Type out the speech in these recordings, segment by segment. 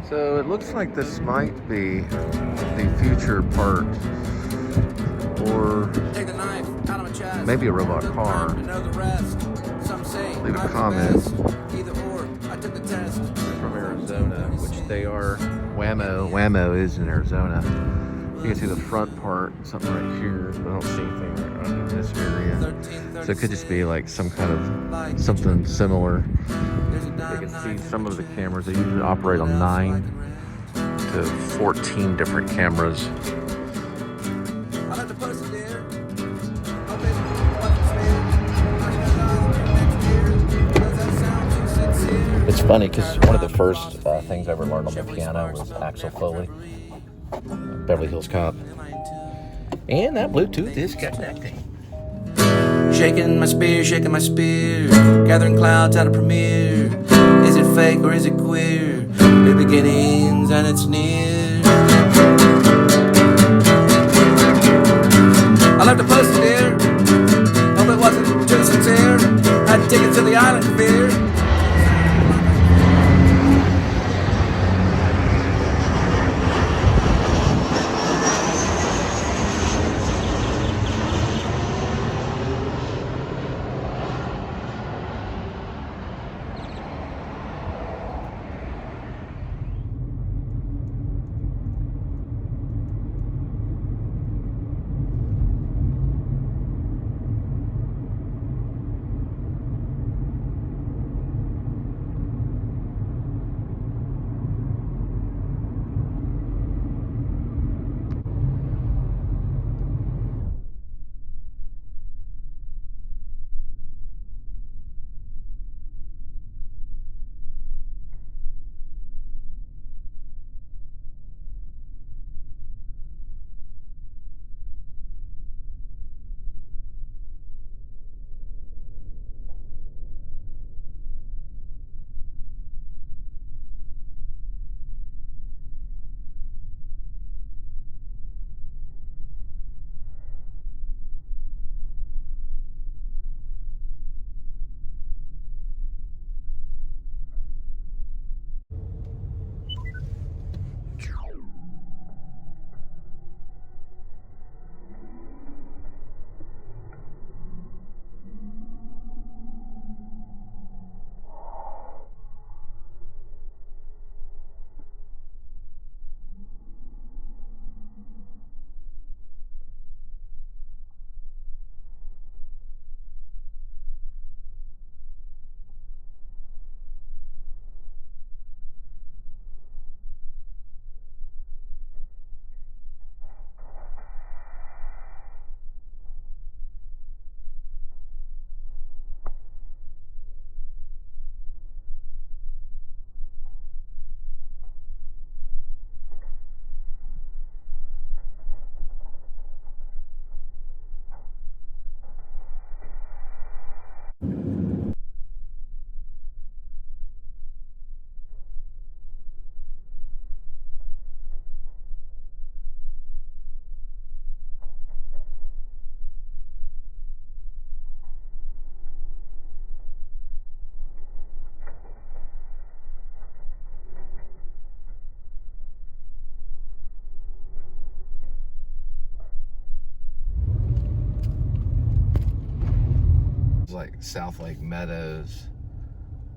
So it looks like this might be the future part, or maybe a robot car. Leave a comment. They're from Arizona, which they are. Whammo is in Arizona. You can see the front part, something right here, but I don't see anything right in this area. So it could just be like some kind of something similar. You can see some of the cameras. They usually operate on 9 to 14 different cameras. It's funny because one of the first things I ever learned on the piano was Axel Foley, Beverly Hills Cop. And that Bluetooth is connecting. Shaking my spear, gathering clouds out of premiere. Is it fake or is it queer? New beginnings and it's near. I left a post here, hope it wasn't too sincere. Had tickets to the island of fear. Like South Lake Meadows,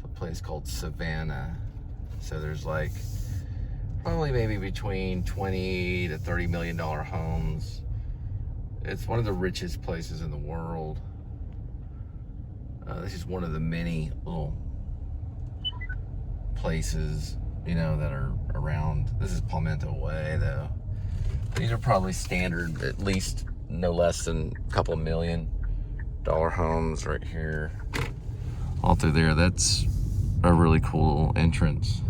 a place called Savannah. So there's like probably maybe between 20 to 30 million dollar homes. It's one of the richest places in the world. This is one of the many little places, you know, that are around. This is Palmetto Way, though. These are probably standard, at least no less than a couple $1 million homes right here, all through there. That's a really cool entrance.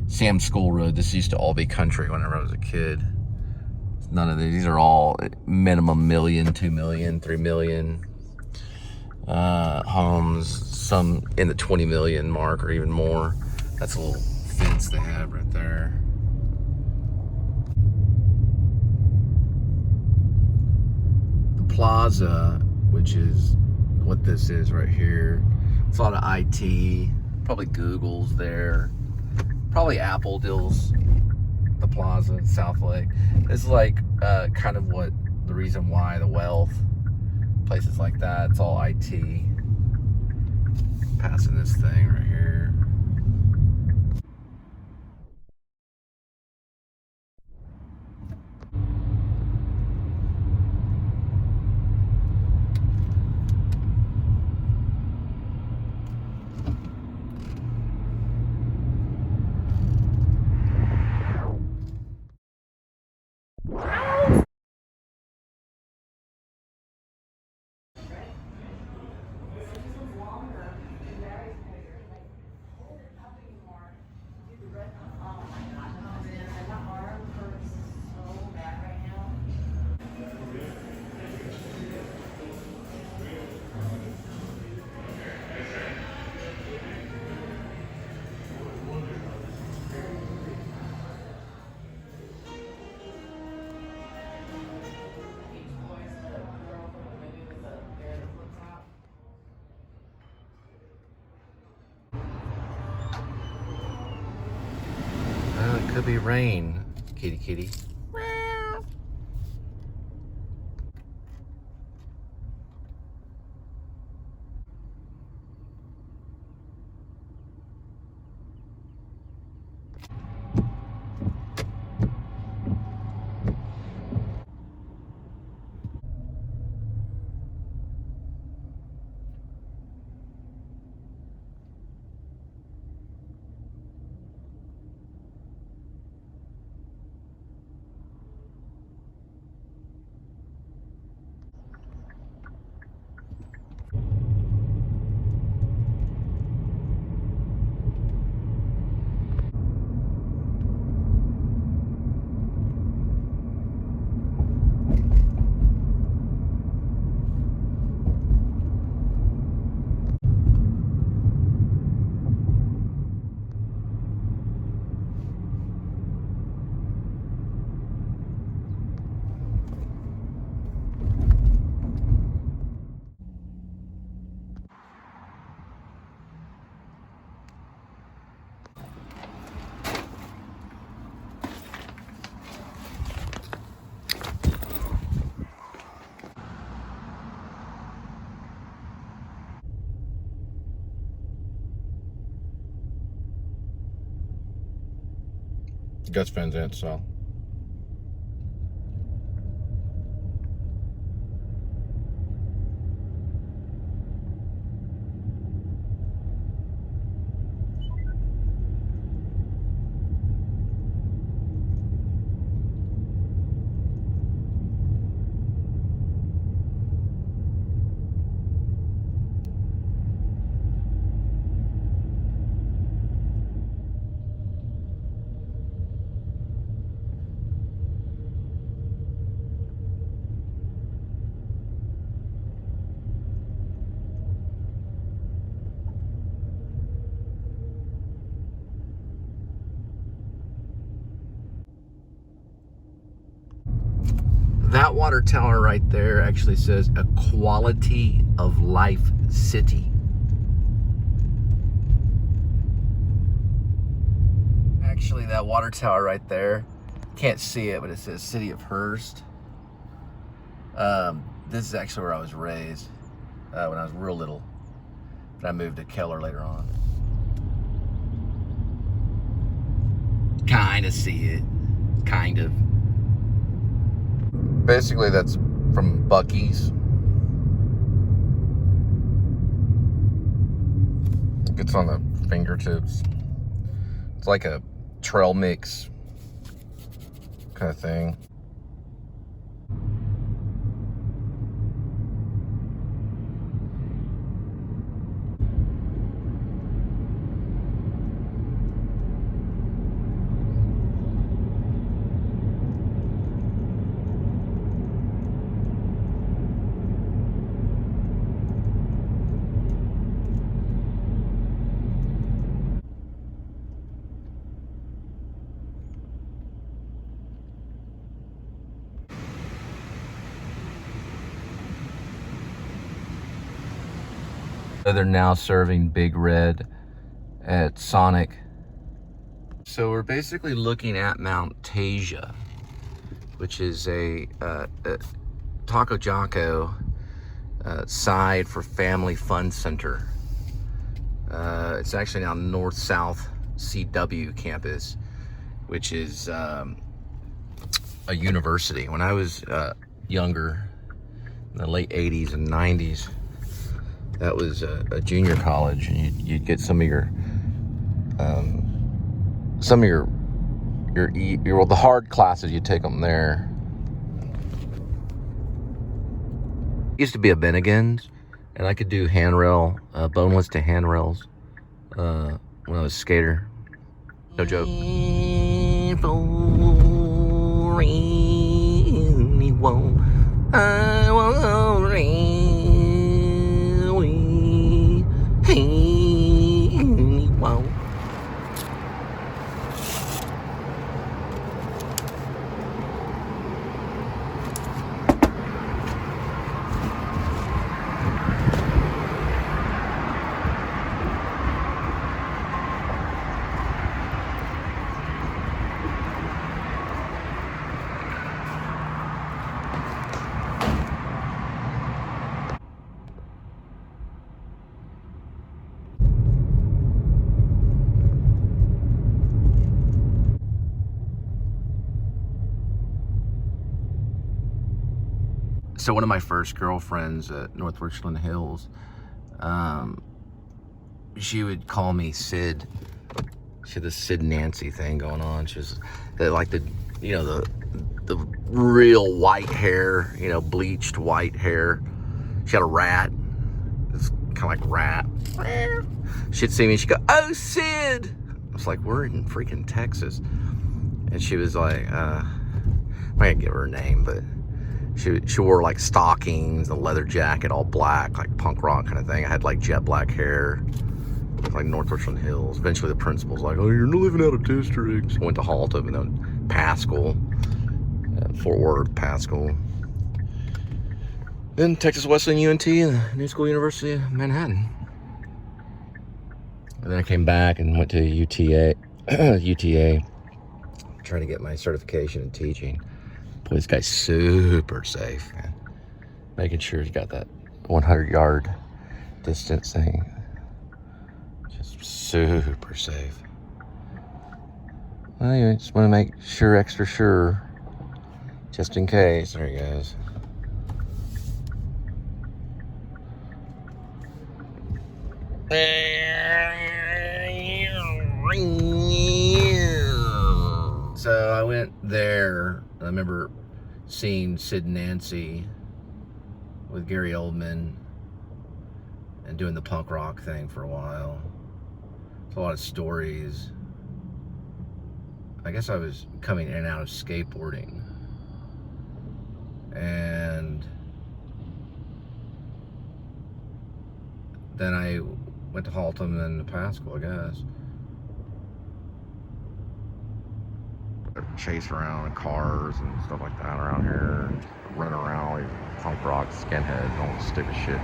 Sam School Road. This used to all be country whenever I was a kid. None of these are all minimum $1 million, $2 million, $3 million homes. Some in the 20 million mark or even more. That's a little fence they have right there. The plaza, which is what this is right here. It's a lot of IT, probably Google's there, Probably Apple deals the plaza in South Lake. This is like kind of what the reason why the Wealth, places like that, it's all IT. Passing this thing right here. It could be rain, kitty kitty. Gus Van Zandt, so. That water tower right there actually says a quality of life city. Actually, that water tower right there, can't see it, but it says City of Hearst. This is actually where I was raised when I was real little. But I moved to Keller later on. Kind of see it. Kind of. Basically, that's from Buc-ee's. It's on the fingertips. It's like a trail mix kind of thing. They're now serving Big Red at Sonic. So we're basically looking at Mount Tasia, which is a Taco Jocko side for Family Fun Center. It's actually now North-South CW campus, which is a university. When I was younger, in the late 80s and 90s, that was a junior college, and you'd get some of the hard classes, you'd take them there. Used to be a Bennigan's, and I could do handrail, boneless to handrails when I was a skater. No joke. I won't So one of my first girlfriends at North Richland Hills, she would call me Sid. She had this Sid Nancy thing going on. She was like the real white hair, bleached white hair. She had a rat. It's kind of like rat. She'd see me, she'd go, "Oh, Sid." I was like, we're in freaking Texas. And she was like, I can't give her a name, but she wore like stockings, a leather jacket, all black, like punk rock kind of thing. I had like jet black hair, like North Richland Hills. Eventually the principal's like, "Oh, you're living out of district." So I went to Haltom and then Pascal, Fort Worth, Pascal. Then Texas Wesleyan UNT and the New School University of Manhattan. And then I came back and went to UTA, trying to get my certification in teaching. Boy, this guy's super safe, man. Making sure he's got that 100-yard distance thing. Just super safe. Well, anyway, just want to make sure, extra sure, just in case. There he goes. So I went there. I remember seeing Sid and Nancy with Gary Oldman and doing the punk rock thing for a while. It's a lot of stories. I guess I was coming in and out of skateboarding. And then I went to Haltom and then to Pascal, I guess. Chase around in cars and stuff like that around here, running around all these punk rock skinheads and all this stupid shit.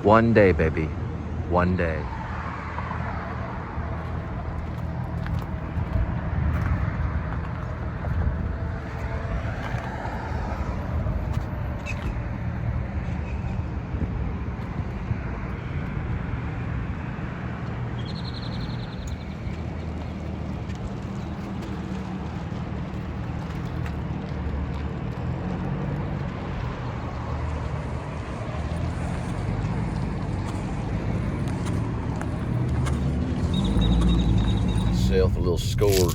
One day, baby. One day. A little score.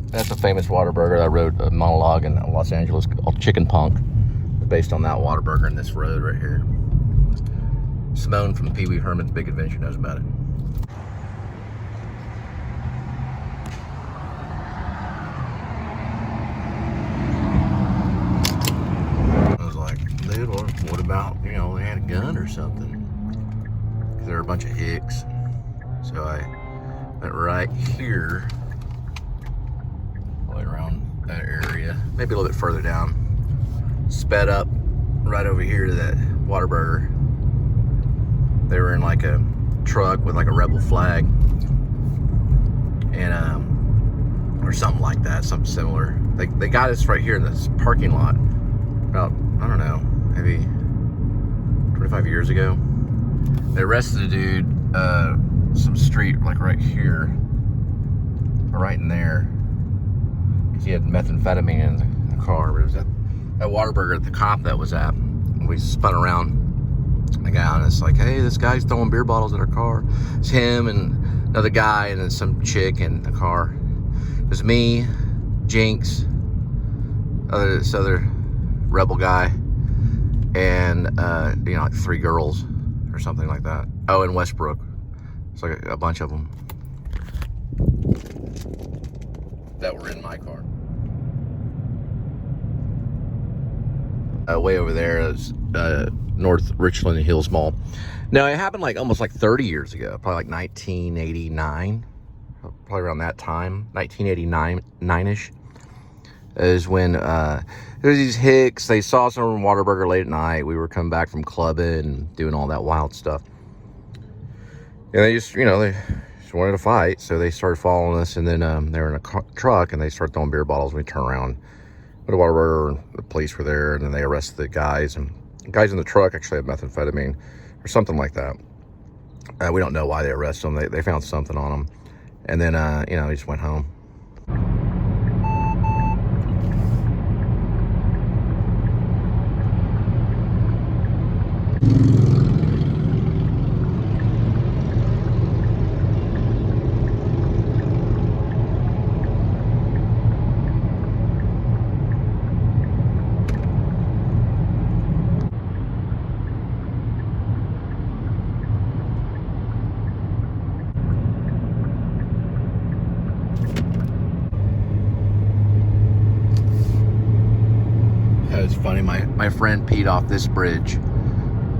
That's a famous Whataburger. I wrote a monologue in Los Angeles called Chicken Punk, based on that Whataburger and this road right here. Simone from Pee Wee Herman's Big Adventure knows about it. I was like, dude, what gun or something. Because there were a bunch of hicks. So I went right here, all the way around that area, maybe a little bit further down. Sped up right over here to that Whataburger. They were in like a truck with like a rebel flag, and or something like that, something similar. They got us right here in this parking lot about, I don't know, maybe 25 years ago. They arrested a dude, some street like right here, or right in there, because he had methamphetamine in the car. It was at Whataburger, the cop that was at. We spun around the guy, and it's like, hey, this guy's throwing beer bottles at our car. It's him and another guy and then some chick in the car. It was me, Jinx, this other rebel guy, and you know, like 3 girls or something like that. Oh, and Westbrook. It's like a bunch of them that were in my car. Way over there is North Richland Hills Mall. Now, it happened like almost like 30 years ago, probably like 1989, probably around that time, 1989-ish, is when there was these hicks. They saw some Whataburger late at night. We were coming back from clubbing and doing all that wild stuff. And they just, you know, they just wanted to fight, so they started following us, and then they were in a truck, and they started throwing beer bottles. We turned around, went to Whataburger, and the police were there, and then they arrested the guys, and the guys in the truck actually had methamphetamine or something like that. We don't know why they arrested them. They found something on them, and then you know, he just went home. It's funny, my friend peed off this bridge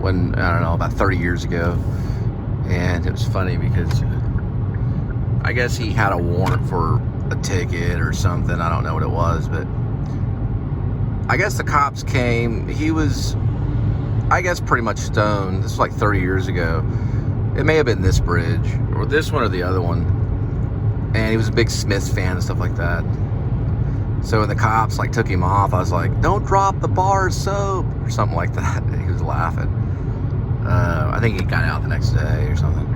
when, I don't know, about 30 years ago. And it was funny because I guess he had a warrant for a ticket or something. I don't know what it was, but I guess the cops came. He was, I guess, pretty much stoned. This was like 30 years ago. It may have been this bridge, or this one or the other one. And he was a big Smiths fan and stuff like that. So when the cops like took him off, I was like, don't drop the bar of soap or something like that. And he was laughing. I think he got out the next day or something.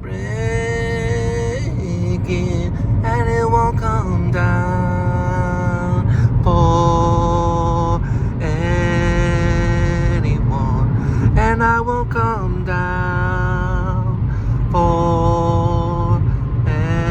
Breaking, and it won't come down for anyone, and I won't come down for anyone.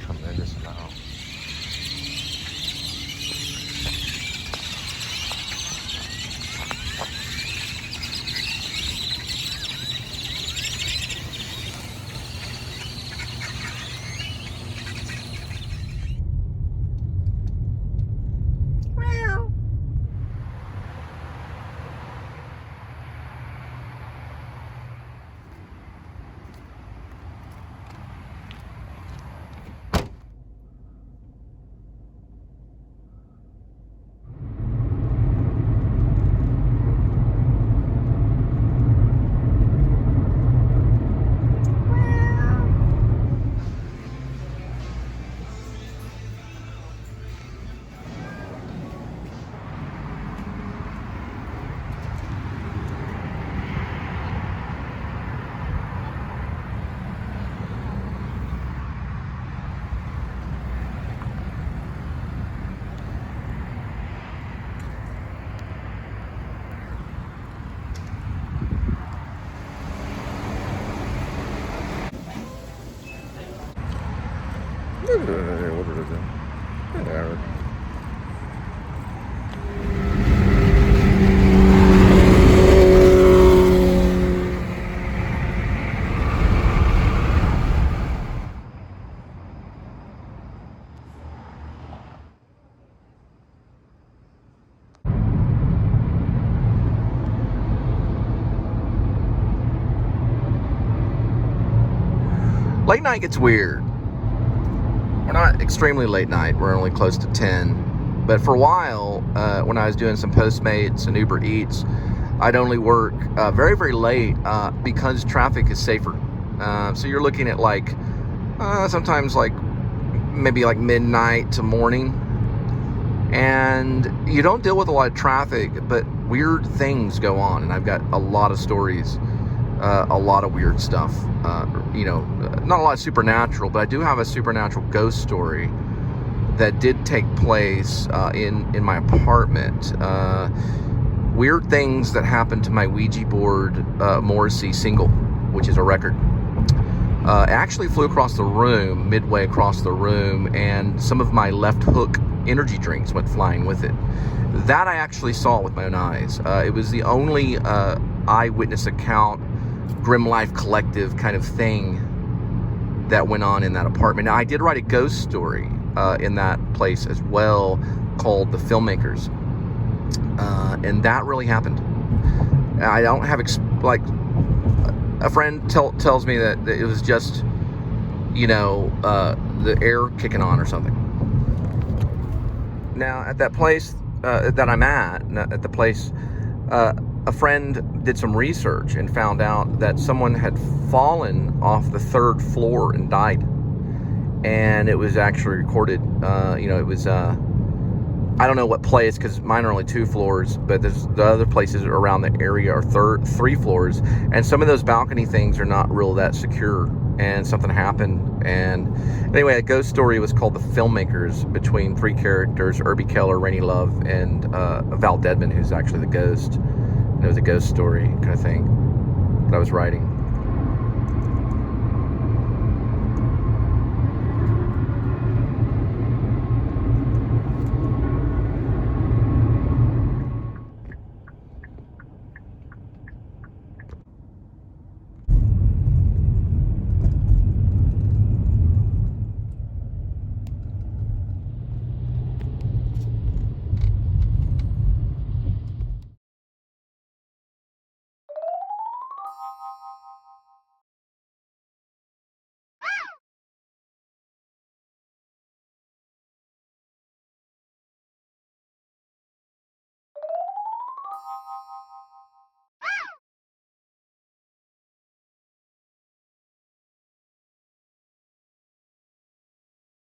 Tremendous amount. What did it do? Whatever. Late night gets weird. We're not extremely late night. We're only close to 10. But for a while, when I was doing some Postmates and Uber Eats, I'd only work very, very late because traffic is safer. So you're looking at like sometimes like maybe like midnight to morning. And you don't deal with a lot of traffic, but weird things go on. And I've got a lot of stories, a lot of weird stuff. Not a lot of supernatural, but I do have a supernatural ghost story that did take place in my apartment. Weird things that happened to my Ouija board Morrissey single, which is a record. It actually flew across the room, midway across the room, and some of my left hook energy drinks went flying with it. That I actually saw with my own eyes. It was the only eyewitness account, Grim Life Collective kind of thing that went on in that apartment. Now, I did write a ghost story in that place as well called The Filmmakers. And that really happened. I don't have, a friend tells me that it was just, the air kicking on or something. Now, at that place that I'm at the place, a friend did some research and found out that someone had fallen off the 3rd floor and died. And it was actually recorded, it was, I don't know what place, because mine are only 2 floors, but there's the other places around the area are 3 floors. And some of those balcony things are not real that secure. And something happened. And anyway, a ghost story was called The Filmmakers, between 3 characters, Irby Keller, Rainey Love, and Val Deadman, who's actually the ghost. And it was a ghost story kind of thing that I was writing.